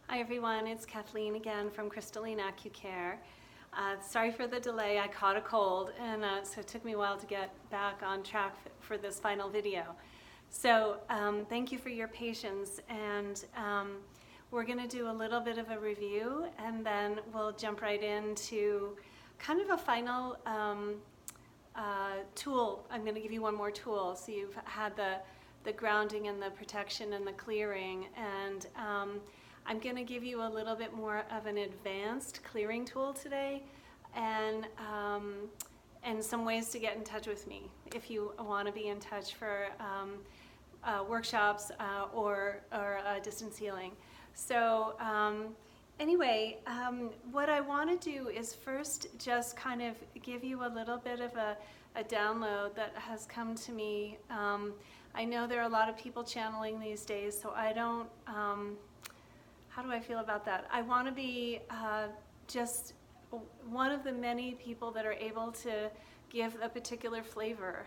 Hi everyone, it's Kathleen again from Crystalline Acucare. Sorry for the delay, I caught a cold and so it took me a while to get back on track for this final video. So thank you for your patience, and we're going to do a little bit of a review and then we'll jump right into kind of a final tool. I'm going to give you one more tool. So you've had the grounding and the protection and the clearing, and I'm going to give you a little bit more of an advanced clearing tool today, and some ways to get in touch with me if you want to be in touch for workshops or distance healing. So anyway, what I want to do is first just kind of give you a little bit of a download that has come to me. I know there are a lot of people channeling these days, so I don't, how do I feel about that? I want to be just one of the many people that are able to give a particular flavor.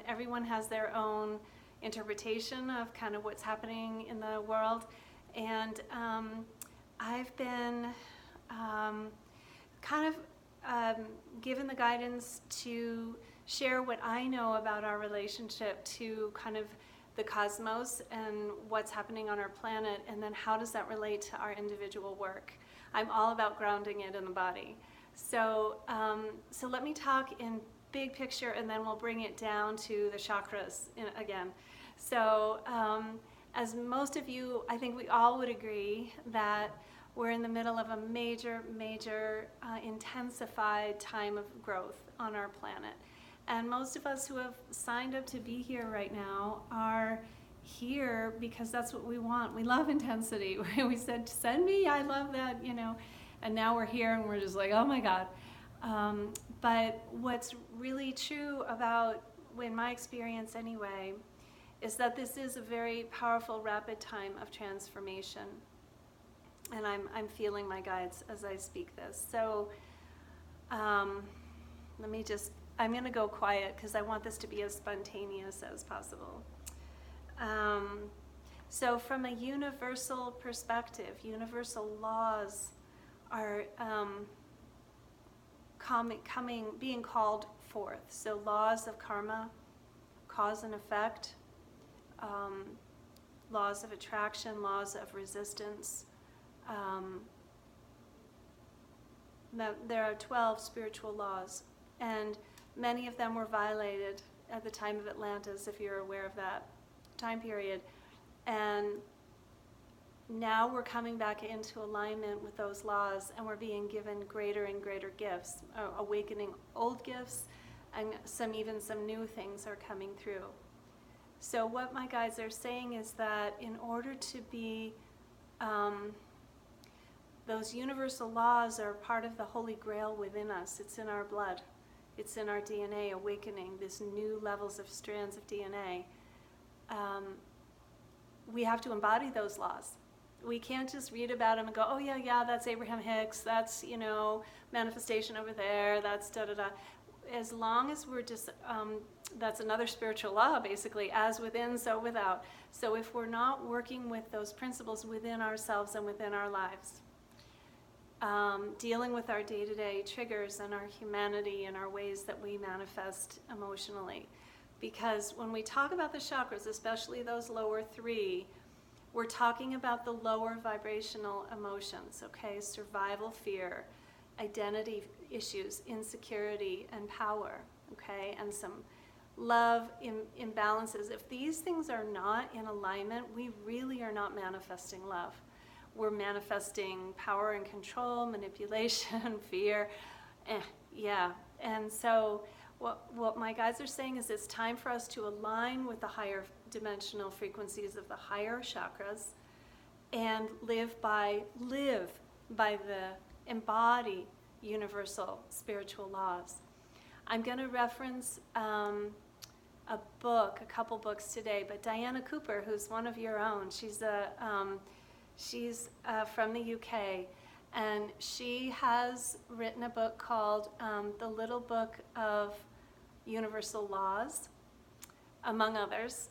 Everyone has their own interpretation of kind of what's happening in the world, and I've been kind of given the guidance to share what I know about our relationship to kind of the cosmos and what's happening on our planet, and then how does that relate to our individual work. I'm all about grounding it in the body. So, so let me talk in big picture, and then we'll bring it down to the chakras again. So as most of you, I think we all would agree that we're in the middle of a major intensified time of growth on our planet. And most of us who have signed up to be here right now are here because that's what we want. We love intensity. We said, send me, I love that, you know. And now we're here and we're just like, oh my God. But what's really true about, in my experience anyway, is that this is a very powerful, rapid time of transformation. And I'm feeling my guides as I speak this. So let me just, I'm going to go quiet because I want this to be as spontaneous as possible. So from a universal perspective, universal laws are being called forth. So laws of karma, cause and effect, laws of attraction, laws of resistance. There are 12 spiritual laws, and many of them were violated at the time of Atlantis, if you're aware of that time period. And now we're coming back into alignment with those laws, and we're being given greater and greater gifts, awakening old gifts, and even some new things are coming through. So what my guides are saying is that in order to be, those universal laws are part of the Holy Grail within us. It's in our blood. It's in our DNA, awakening these new levels of strands of DNA. We have to embody those laws. We can't just read about them and go, oh yeah, that's Abraham Hicks, that's, you know, manifestation over there, that's da-da-da. As long as we're just, that's another spiritual law, basically, as within, so without. So if we're not working with those principles within ourselves and within our lives, dealing with our day-to-day triggers and our humanity and our ways that we manifest emotionally. Because when we talk about the chakras, especially those lower three, we're talking about the lower vibrational emotions, okay? Survival fear, identity issues, insecurity, and power, okay? And some love imbalances. If these things are not in alignment, we really are not manifesting love. We're manifesting power and control, manipulation, fear, yeah. And so what my guides are saying is it's time for us to align with the higher dimensional frequencies of the higher chakras and live by the embodied universal spiritual laws. I'm going to reference a couple books today, but Diana Cooper, who's one of your own, she's from the UK, and she has written a book called The Little Book of Universal Laws, among others.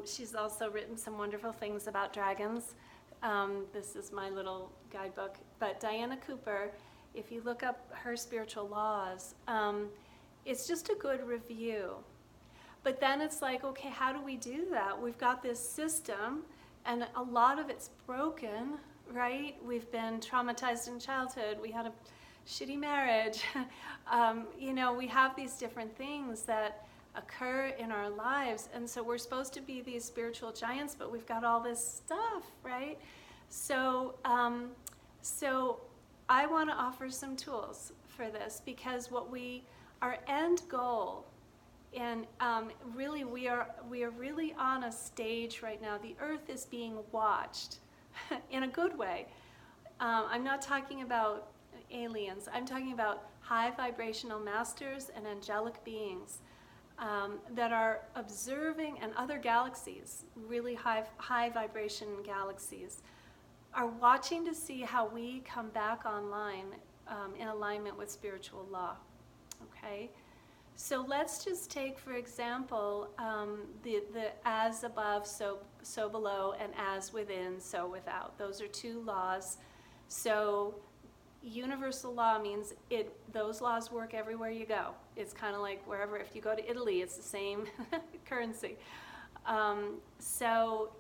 She's also written some wonderful things about dragons, This is my little guidebook. But Diana Cooper, if you look up her spiritual laws, it's just a good review. But then it's like, okay, how do we do that? We've got this system, and a lot of it's broken, right? We've been traumatized in childhood. We had a shitty marriage. We have these different things that occur in our lives, and so we're supposed to be these spiritual giants, but we've got all this stuff, right? So I want to offer some tools for this, because our end goal, and really we are really on a stage right now. The earth is being watched in a good way. I'm not talking about aliens. I'm talking about high vibrational masters and angelic beings that are observing, and other galaxies, really high vibration galaxies, are watching to see how we come back online in alignment with spiritual law. Okay? So let's just take, for example, the as above, so below, and as within, so without. Those are two laws. So universal law means those laws work everywhere you go. It's kind of like wherever, if you go to Italy, it's the same currency. So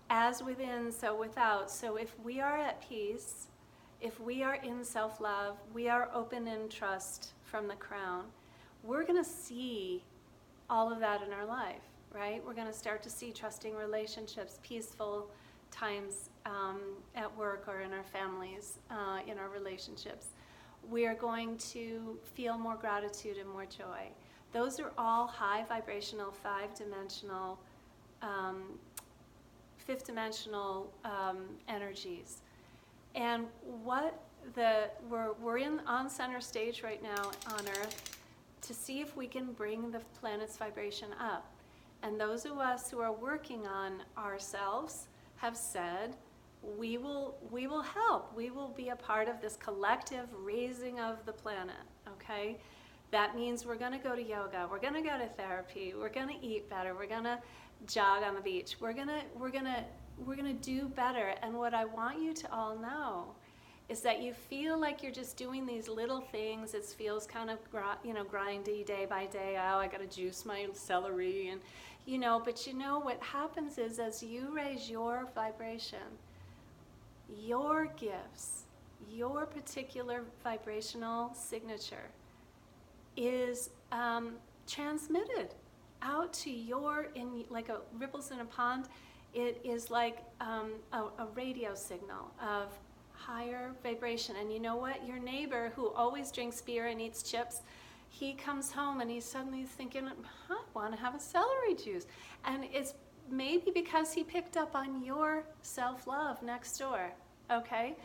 as within, so without. So if we are at peace, if we are in self-love, we are open in trust from the crown, we're going to see all of that in our life, right? We're going to start to see trusting relationships, peaceful times at work or in our families, in our relationships. We are going to feel more gratitude and more joy. Those are all high vibrational, fifth dimensional energies. And we're on center stage right now on Earth to see if we can bring the planet's vibration up. And those of us who are working on ourselves have said, we will help. We will be a part of this collective raising of the planet, okay? That means we're gonna go to yoga, we're gonna go to therapy, we're gonna eat better, we're gonna jog on the beach, we're gonna do better. And what I want you to all know is that you feel like you're just doing these little things. It feels kind of grindy day by day. Oh, I gotta juice my celery, and but what happens is, as you raise your vibration, your gifts, your particular vibrational signature is transmitted out to like ripples in a pond. It is like a radio signal of higher vibration. And you know what? Your neighbor who always drinks beer and eats chips, he comes home and he's suddenly thinking, I want to have a celery juice. And it's maybe because he picked up on your self-love next door, okay?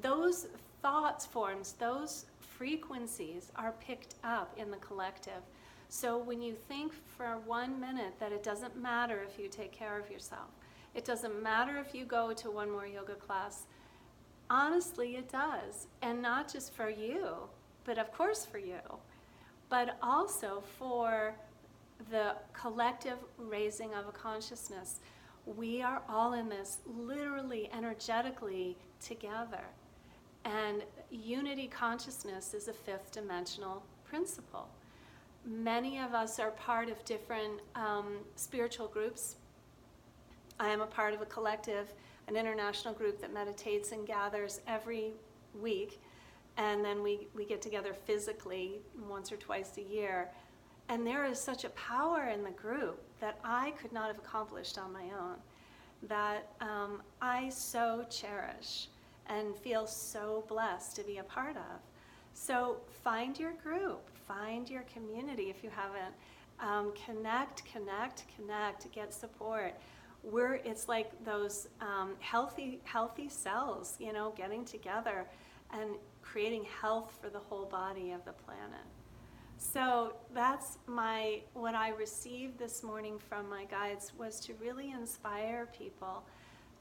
Those thoughts forms, those frequencies are picked up in the collective. So when you think for 1 minute that it doesn't matter if you take care of yourself, it doesn't matter if you go to one more yoga class, honestly, it does. And not just for you, but of course for you, but also for the collective raising of a consciousness. We are all in this literally, energetically together. And unity consciousness is a fifth dimensional principle. Many of us are part of different spiritual groups. I am a part of a collective, an international group that meditates and gathers every week. And then we get together physically once or twice a year. And there is such a power in the group that I could not have accomplished on my own, that I so cherish and feel so blessed to be a part of. So find your group, find your community if you haven't. Connect, get support. It's like those healthy cells, getting together and creating health for the whole body of the planet. So that's what I received this morning from my guides, was to really inspire people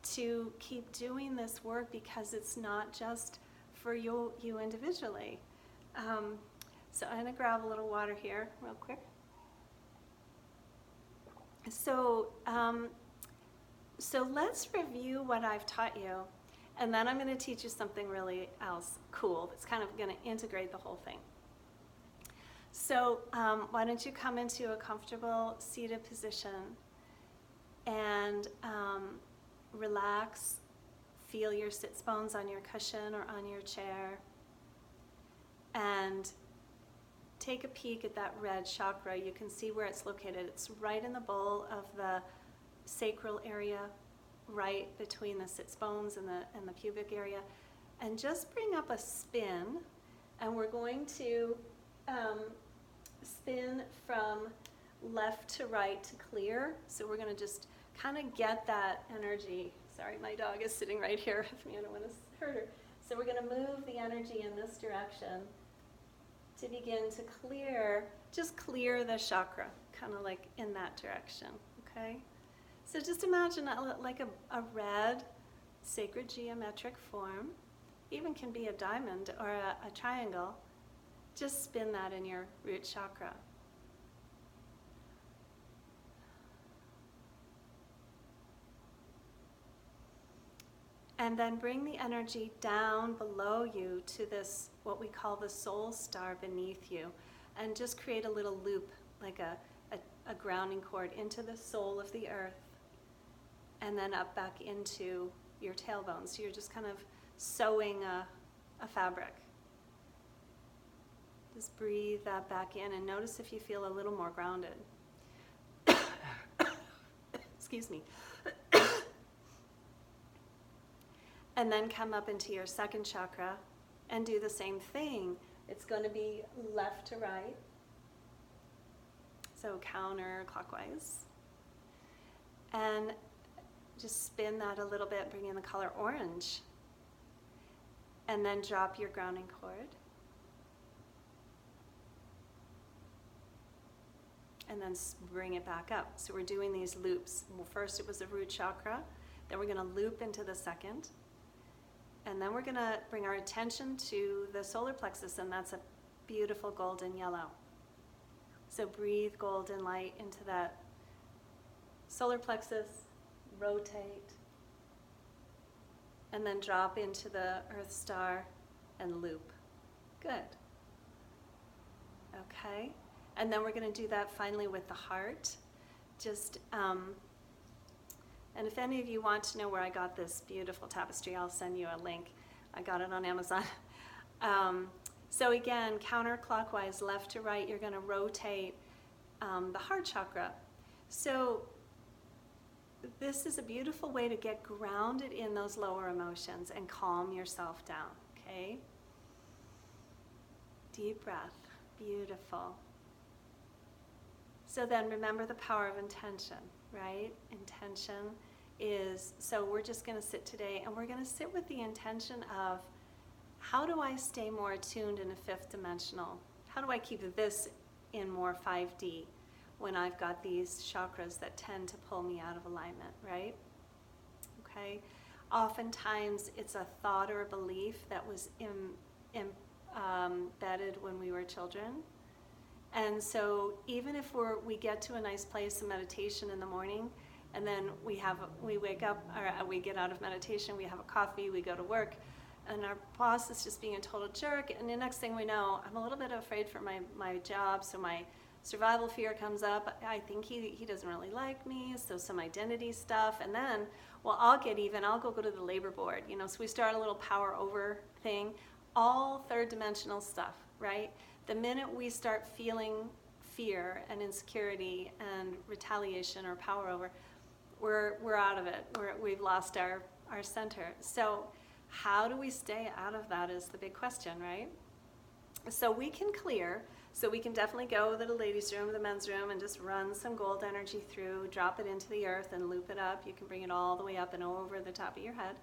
to keep doing this work, because it's not just for you individually. So I'm gonna grab a little water here real quick. So So let's review what I've taught you, and then I'm going to teach you something really else cool that's kind of going to integrate the whole thing. So why don't you come into a comfortable seated position and relax, feel your sits bones on your cushion or on your chair, and take a peek at that red chakra. You can see where it's located. It's right in the bowl of the sacral area, right between the sits bones and the pubic area. And just bring up a spin, and we're going to spin from left to right to clear. So we're going to just kind of get that energy. Sorry, my dog is sitting right here with me. I don't want to hurt her. So we're going to move the energy in this direction to begin to clear, just clear the chakra, kind of like in that direction, okay? So just imagine like a red sacred geometric form, even can be a diamond or a triangle. Just spin that in your root chakra. And then bring the energy down below you to this, what we call the soul star beneath you. And just create a little loop, like a grounding cord into the soul of the earth. And then up back into your tailbone. So you're just kind of sewing a fabric. Just breathe that back in and notice if you feel a little more grounded. Excuse me. And then come up into your second chakra and do the same thing. It's going to be left to right. So counterclockwise. And just spin that a little bit, bring in the color orange. And then drop your grounding cord. And then bring it back up. So we're doing these loops. Well, first it was the root chakra. Then we're going to loop into the second. And then we're going to bring our attention to the solar plexus, and that's a beautiful golden yellow. So breathe golden light into that solar plexus, rotate, and then drop into the earth star and loop. Good. Okay. And then we're going to do that finally with the heart. Just, and if any of you want to know where I got this beautiful tapestry, I'll send you a link. I got it on Amazon. So again, counterclockwise, left to right, you're going to rotate the heart chakra. So this is a beautiful way to get grounded in those lower emotions and calm yourself down, okay? Deep breath. Beautiful. So then remember the power of intention, right? Intention is, so we're just going to sit today and we're going to sit with the intention of, how do I stay more attuned in a fifth dimensional? How do I keep this in more 5D when I've got these chakras that tend to pull me out of alignment, right? Okay. Oftentimes it's a thought or a belief that was embedded when we were children. And so even if we get to a nice place of meditation in the morning, and then we wake up, or we get out of meditation, we have a coffee, we go to work, and our boss is just being a total jerk, and the next thing we know, I'm a little bit afraid for my job, so my survival fear comes up. I think he doesn't really like me, so some identity stuff, and then, well, I'll get even, I'll go to the labor board, so we start a little power over thing, all third dimensional stuff, right? The minute we start feeling fear and insecurity and retaliation or power over, we're out of it. We've lost our center. So how do we stay out of that is the big question, right? So we can clear. So we can definitely go to the ladies' room, the men's room, and just run some gold energy through, drop it into the earth and loop it up. You can bring it all the way up and over the top of your head.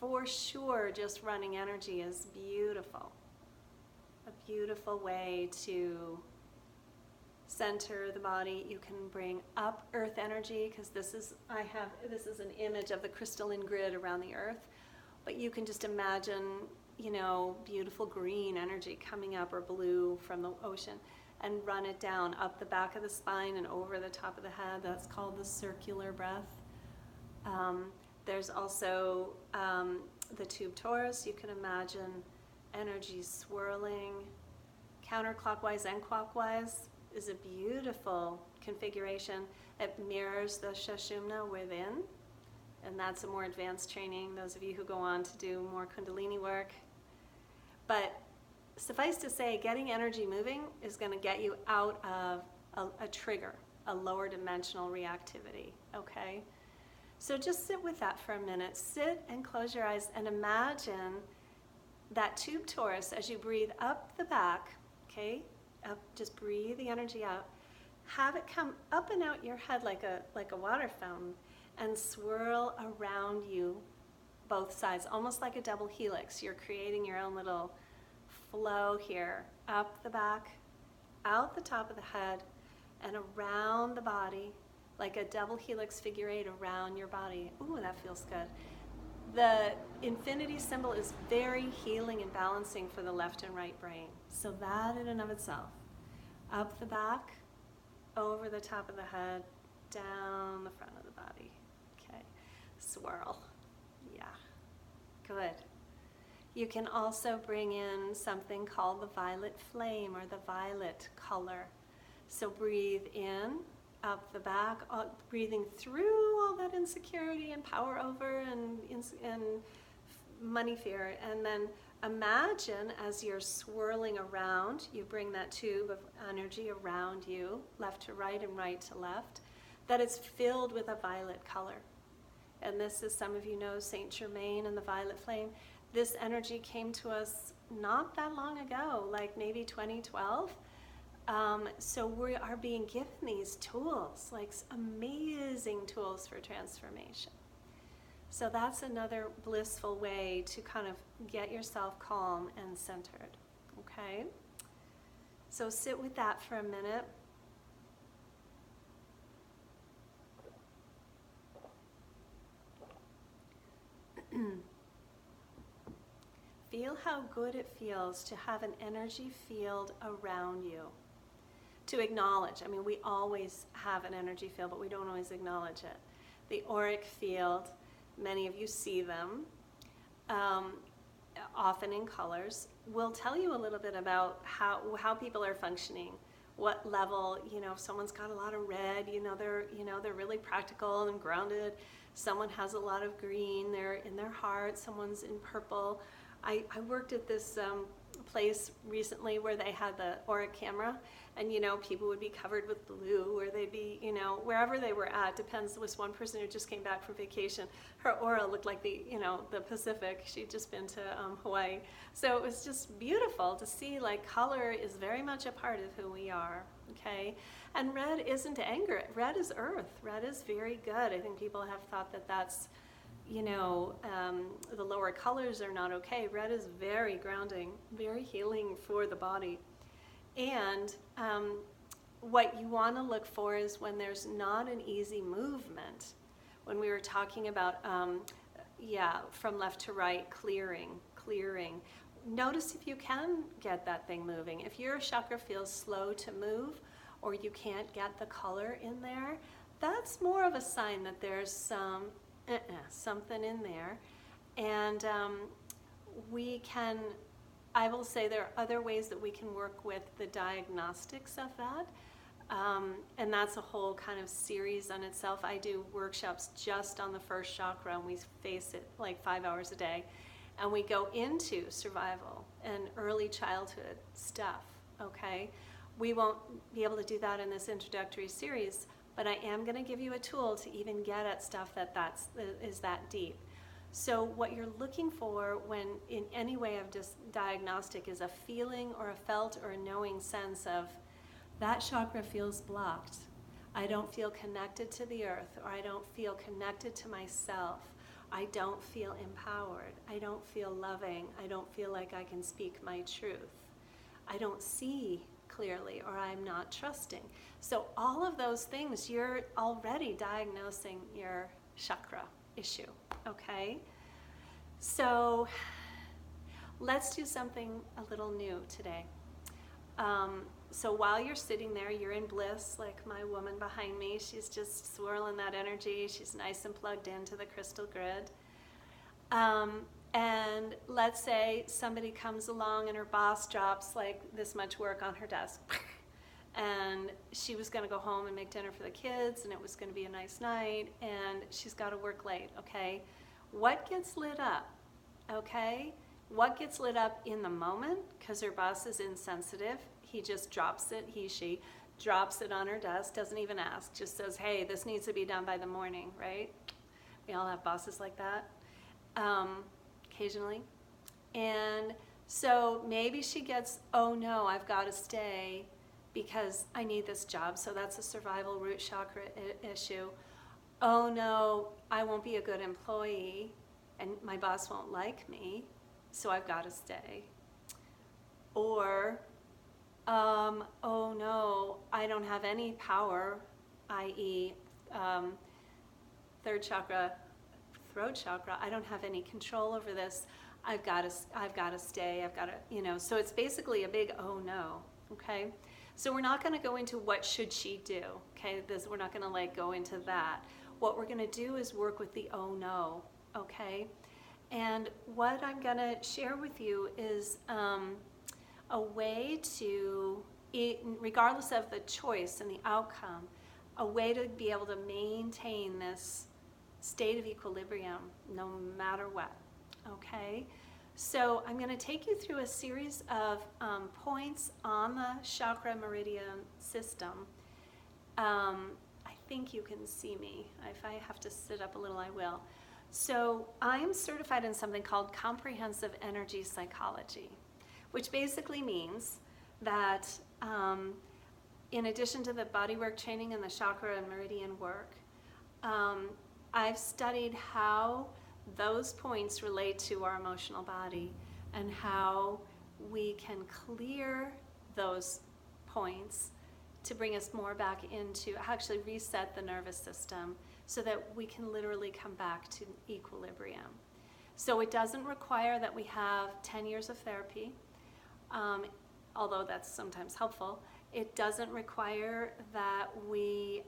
For sure, just running energy is beautiful. A beautiful way to center the body. You can bring up earth energy, because this is an image of the crystalline grid around the earth, but you can just imagine, beautiful green energy coming up, or blue from the ocean, and run it down up the back of the spine and over the top of the head. That's called the circular breath. There's also the tube torus. You can imagine energy swirling counterclockwise and clockwise. Is a beautiful configuration. It mirrors the Sushumna within, and that's a more advanced training, those of you who go on to do more Kundalini work. But suffice to say, getting energy moving is going to get you out of a trigger, a lower dimensional reactivity, okay? So just sit with that for a minute. Sit and close your eyes and imagine that tube torus as you breathe up the back, okay? Up, just breathe the energy out. Have it come up and out your head like a water fountain and swirl around you both sides, almost like a double helix. You're creating your own little flow here, up the back, out the top of the head, and around the body, like a double helix figure eight around your body. Ooh, that feels good. The infinity symbol is very healing and balancing for the left and right brain. So that in and of itself, up the back, over the top of the head, down the front of the body. Okay, swirl. Yeah, good. You can also bring in something called the violet flame or the violet color. So breathe in, up the back, breathing through all that insecurity and power over and money fear. And then imagine as you're swirling around, you bring that tube of energy around you, left to right and right to left, that it's filled with a violet color. And this is, some of you know, Saint Germain and the violet flame. This energy came to us not that long ago, like maybe 2012. So we are being given these tools, like amazing tools for transformation. So that's another blissful way to kind of get yourself calm and centered, okay? So sit with that for a minute. Feel how good it feels to have an energy field around you. To acknowledge, I mean, we always have an energy field, but we don't always acknowledge it. The auric field, many of you see them, often in colors, will tell you a little bit about how people are functioning, what level, you know, if someone's got a lot of red, they're really practical and grounded. Someone has a lot of green, they're in their heart, someone's in purple. I worked at this place recently where they had the auric camera, and people would be covered with blue, or they'd be wherever they were at. Depends. There was one person who just came back from vacation. Her aura looked like the Pacific. She'd just been to Hawaii, so it was just beautiful to see. Like, color is very much a part of who we are. Okay, and red isn't anger. Red is earth. Red is very good. I think people have thought that that's the lower colors are not okay. Red is very grounding, very healing for the body. And what you want to look for is when there's not an easy movement. When we were talking about, from left to right, clearing. Notice if you can get that thing moving. If your chakra feels slow to move, or you can't get the color in there, that's more of a sign that there's something in there. And I will say there are other ways that we can work with the diagnostics of that. And that's a whole kind of series on itself. I do workshops just on the first chakra, and we face it like 5 hours a day. And we go into survival and early childhood stuff, okay? We won't be able to do that in this introductory series, but I am going to give you a tool to even get at stuff that is that deep. So what you're looking for when in any way of diagnostic is a feeling or a felt or a knowing sense of that chakra feels blocked. I don't feel connected to the earth, or I don't feel connected to myself. I don't feel empowered. I don't feel loving. I don't feel like I can speak my truth. I don't see clearly, or I'm not trusting. So all of those things, you're already diagnosing your chakra issue, okay? So let's do something a little new today. So while you're sitting there, you're in bliss, like my woman behind me. She's just swirling that energy. She's nice and plugged into the crystal grid. And let's say somebody comes along and her boss drops like this much work on her desk. And she was going to go home and make dinner for the kids, and it was going to be a nice night, and she's got to work late, okay? What gets lit up, okay? What gets lit up in the moment, because her boss is insensitive, he just drops it, she drops it on her desk, doesn't even ask, just says, hey, this needs to be done by the morning, right? We all have bosses like that, occasionally. And so maybe she gets, oh no, I've got to stay because I need this job. So that's a survival root chakra issue. Oh no, I won't be a good employee and my boss won't like me, so I've got to stay. Or, oh no, I don't have any power, i.e. Third chakra, throat chakra, I don't have any control over this. I've got to stay, I've got to, so it's basically a big oh no, okay? So we're not going to go into what should she do, okay? We're not going to like go into that. What we're going to do is work with the oh no, okay? And what I'm going to share with you is a way to, regardless of the choice and the outcome, a way to be able to maintain this state of equilibrium no matter what, okay? So I'm going to take you through a series of points on the chakra meridian system. I think you can see me. If I have to sit up a little, I will. So I'm certified in something called comprehensive energy psychology, which basically means that in addition to the bodywork training and the chakra and meridian work, I've studied how those points relate to our emotional body and how we can clear those points to bring us more back into, actually reset the nervous system so that we can literally come back to equilibrium. So it doesn't require that we have 10 years of therapy, although that's sometimes helpful. It doesn't require that we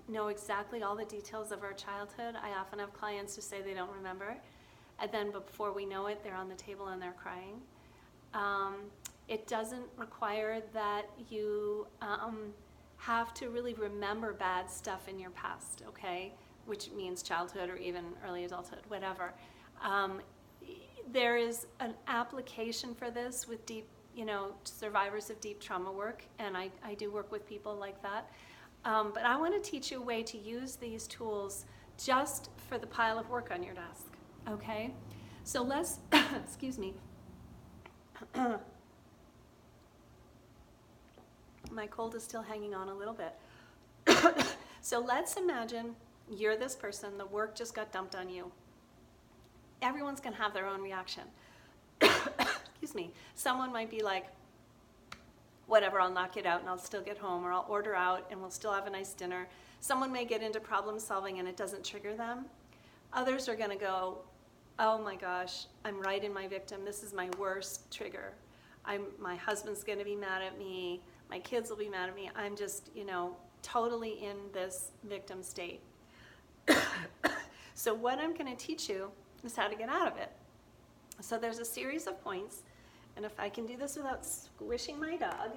know exactly all the details of our childhood. I often have clients who say they don't remember, and then before we know it, they're on the table and they're crying. It doesn't require that you have to really remember bad stuff in your past, okay? Which means childhood or even early adulthood, whatever. There is an application for this with deep, survivors of deep trauma work, and I do work with people like that. But I want to teach you a way to use these tools just for the pile of work on your desk, okay? So let's, excuse me. My cold is still hanging on a little bit. So let's imagine you're this person, the work just got dumped on you. Everyone's going to have their own reaction. Excuse me. Someone might be like, whatever, I'll knock it out and I'll still get home, or I'll order out and we'll still have a nice dinner. Someone may get into problem solving and it doesn't trigger them. Others are going to go, oh my gosh, I'm right in my victim. This is my worst trigger. My husband's going to be mad at me. My kids will be mad at me. I'm just, totally in this victim state. So what I'm going to teach you is how to get out of it. So there's a series of points, and if I can do this without squishing my dog.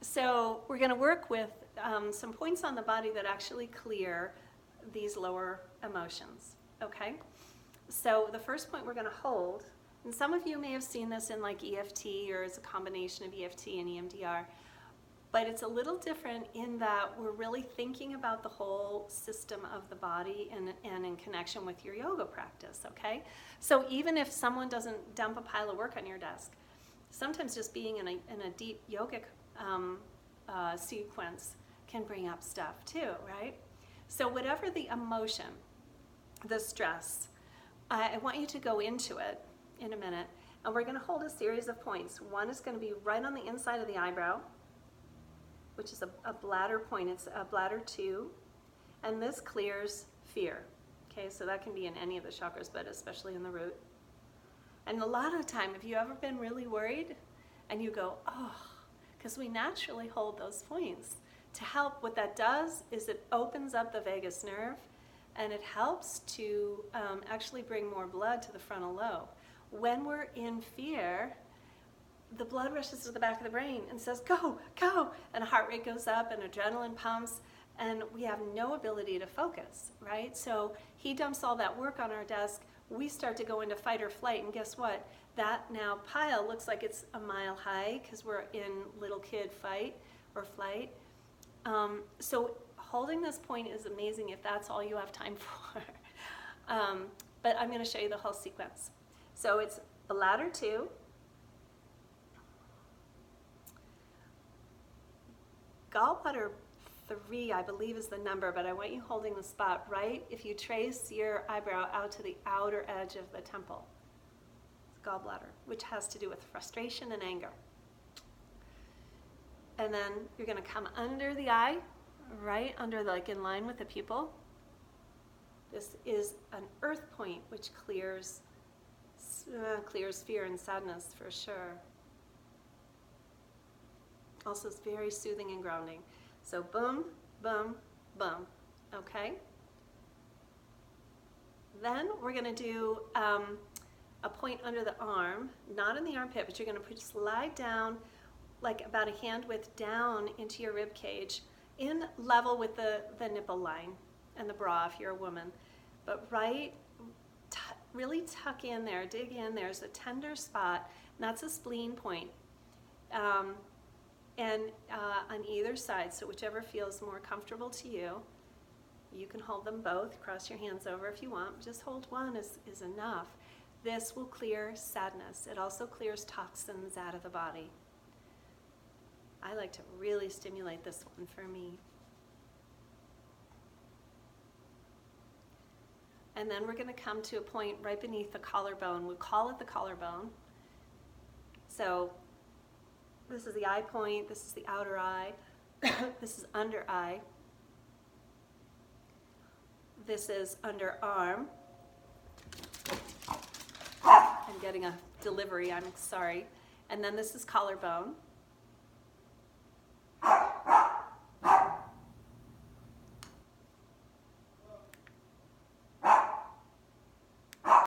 So we're going to work with some points on the body that actually clear these lower emotions, okay? So the first point we're going to hold, and some of you may have seen this in like EFT, or as a combination of EFT and EMDR, but it's a little different in that we're really thinking about the whole system of the body and in connection with your yoga practice, okay? So even if someone doesn't dump a pile of work on your desk, sometimes just being in a deep yogic sequence can bring up stuff too, right? So whatever the emotion, the stress, I want you to go into it in a minute, and we're going to hold a series of points. One is going to be right on the inside of the eyebrow, which is a bladder point. It's a bladder 2, and this clears fear. Okay, so that can be in any of the chakras, but especially in the root. And a lot of the time, have you ever been really worried and you go, oh, because we naturally hold those points. To help, what that does is it opens up the vagus nerve and it helps to actually bring more blood to the frontal lobe. When we're in fear, the blood rushes to the back of the brain and says, go, go, and heart rate goes up and adrenaline pumps, and we have no ability to focus, right? So he dumps all that work on our desk. We start to go into fight or flight, and guess what? That now pile looks like it's a mile high because we're in little kid fight or flight. So holding this point is amazing if that's all you have time for. But I'm going to show you the whole sequence. So it's a ladder 2, gallbladder 3, I believe is the number, but I want you holding the spot right if you trace your eyebrow out to the outer edge of the temple. It's gallbladder, which has to do with frustration and anger. And then you're going to come under the eye, right under, like in line with the pupil. This is an earth point, which clears fear and sadness for sure. Also, it's very soothing and grounding. So boom, boom, boom, okay? Then we're gonna do a point under the arm, not in the armpit, but you're gonna slide down like about a hand width down into your rib cage, in level with the nipple line and the bra if you're a woman. But really tuck in there, dig in. There's a tender spot, and that's a spleen point. And on either side, so whichever feels more comfortable to you, you can hold them both. Cross your hands over if you want. Just hold one is enough. This will clear sadness. It also clears toxins out of the body. I like to really stimulate this one for me. And then we're going to come to a point right beneath the collarbone. We call it the collarbone. So this is the eye point, this is the outer eye, this is under eye, this is underarm. I'm getting a delivery, I'm sorry. And then this is collarbone.